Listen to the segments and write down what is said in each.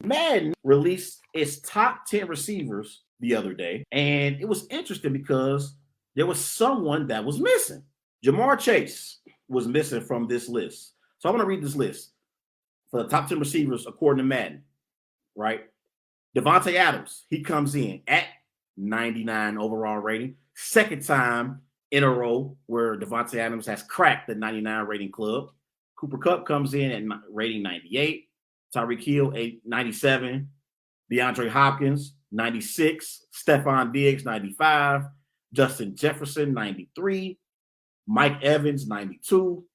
Madden released its top 10 receivers the other day, and it was interesting because there was someone that was missing. JaMarr Chase was missing from this list. So I want to read this list for the top 10 receivers according to Madden, right? Devontae Adams, he comes in at 99 overall rating. Second time in a row where Devontae Adams has cracked the 99 rating club. Cooper Kupp comes in at rating 98. Tyreek Hill, 97. DeAndre Hopkins, 96. Stephon Diggs, 95. Justin Jefferson, 93. Mike Evans, 92.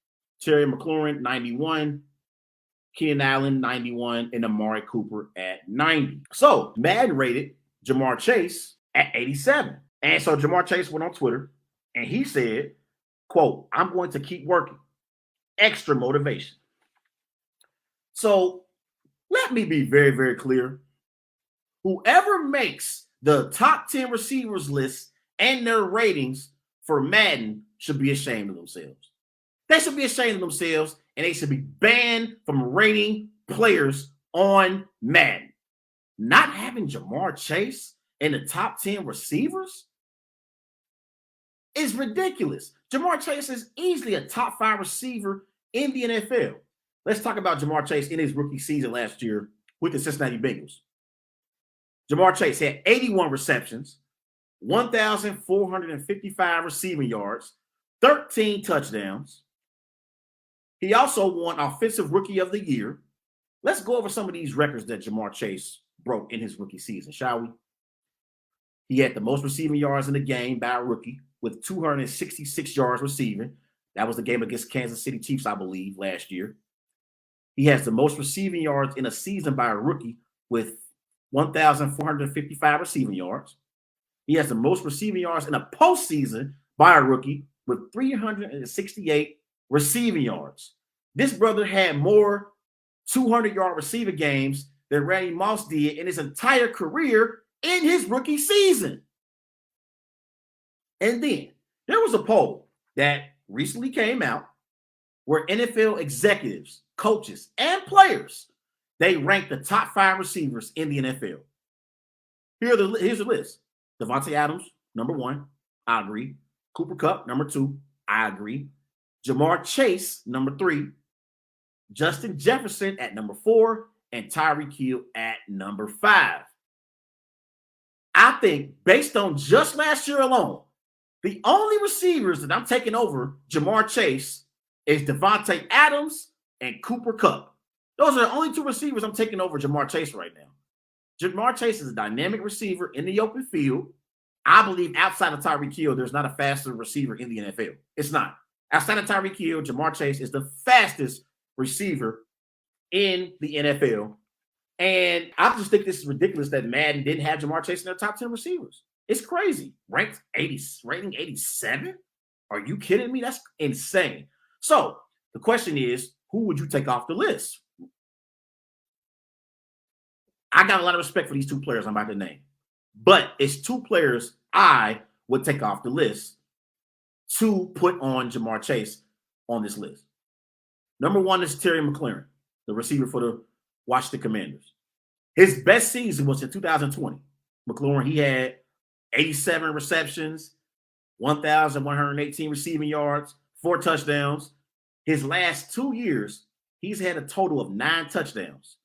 Terry McLaurin, 91. Keenan Allen, 91. And Amari Cooper at 90. So Madden rated JaMarr Chase at 87. And so JaMarr Chase went on Twitter and he said, quote, "I'm going to keep working. Extra motivation." So let me be very, very clear. Whoever makes the top 10 receivers list and their ratings for Madden should be ashamed of themselves. They should be ashamed of themselves and they should be banned from rating players on Madden. Not having JaMarr Chase in the top 10 receivers is ridiculous. JaMarr Chase is easily a top 5 receiver in the NFL. Let's talk about JaMarr Chase in his rookie season last year with the Cincinnati Bengals. JaMarr Chase had 81 receptions, 1,455 receiving yards, 13 touchdowns. He also won Offensive Rookie of the Year. Let's go over some of these records that JaMarr Chase broke in his rookie season, shall we? He had the most receiving yards in the game by a rookie with 266 yards receiving. That was the game against Kansas City Chiefs, I believe, last year. He has the most receiving yards in a season by a rookie with 1,455 receiving yards. He has the most receiving yards in a postseason by a rookie with 368 receiving yards. This brother had more 200-yard receiving games than Randy Moss did in his entire career in his rookie season. And then there was a poll that recently came out where NFL executives, coaches, and players, they ranked the top 5 receivers in the NFL. Here's the list. Devontae Adams, number 1. I agree. Cooper Kupp, number 2. I agree. JaMarr Chase, number 3. Justin Jefferson at number 4. And Tyreek Hill at number 5. I think based on just last year alone, the only receivers that I'm taking over JaMarr Chase is Devontae Adams and Cooper Kupp. Those are the only 2 receivers I'm taking over JaMarr Chase right now. JaMarr Chase is a dynamic receiver in the open field. I believe outside of Tyreek Hill, there's not a faster receiver in the NFL. It's not. Outside of Tyreek Hill, JaMarr Chase is the fastest receiver in the NFL. And I just think this is ridiculous that Madden didn't have JaMarr Chase in their top 10 receivers. It's crazy. Rating 87? Are you kidding me? That's insane. So the question is, who would you take off the list? I got a lot of respect for these 2 players I'm about to name, but it's 2 players I would take off the list to put on JaMarr Chase on this list. Number 1 is Terry McLaurin, the receiver for the Washington Commanders. His best season was in 2020. McLaurin, he had 87 receptions, 1,118 receiving yards, 4 touchdowns. His last 2 years, he's had a total of 9 touchdowns.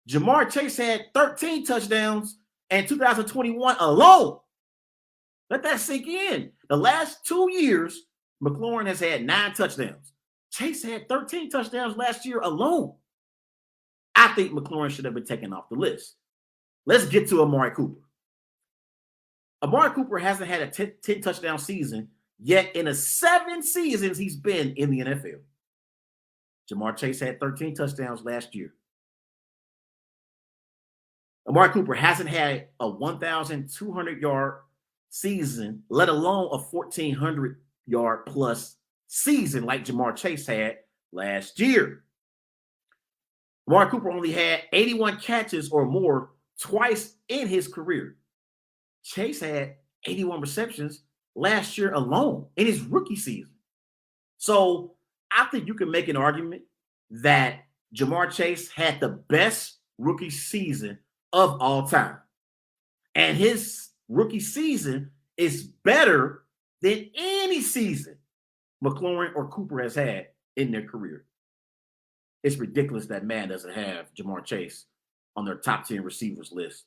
JaMarr Chase had 13 touchdowns in 2021 alone. Let that sink in. The last 2 years, McLaurin has had 9 touchdowns. Chase had 13 touchdowns last year alone. I think McLaurin should have been taken off the list. Let's get to Amari Cooper. Amari Cooper hasn't had a 10 touchdown season yet in the 7 seasons he's been in the NFL. JaMarr Chase had 13 touchdowns last year. Amari Cooper hasn't had a 1,200-yard season, let alone a 1,400-yard plus season like JaMarr Chase had last year. Amari Cooper only had 81 catches or more twice in his career. Chase had 81 receptions last year alone in his rookie season. So I think you can make an argument that JaMarr Chase had the best rookie season of all time. And his rookie season is better than any season McLaurin or Cooper has had in their career. It's ridiculous that man doesn't have JaMarr Chase on their top 10 receivers list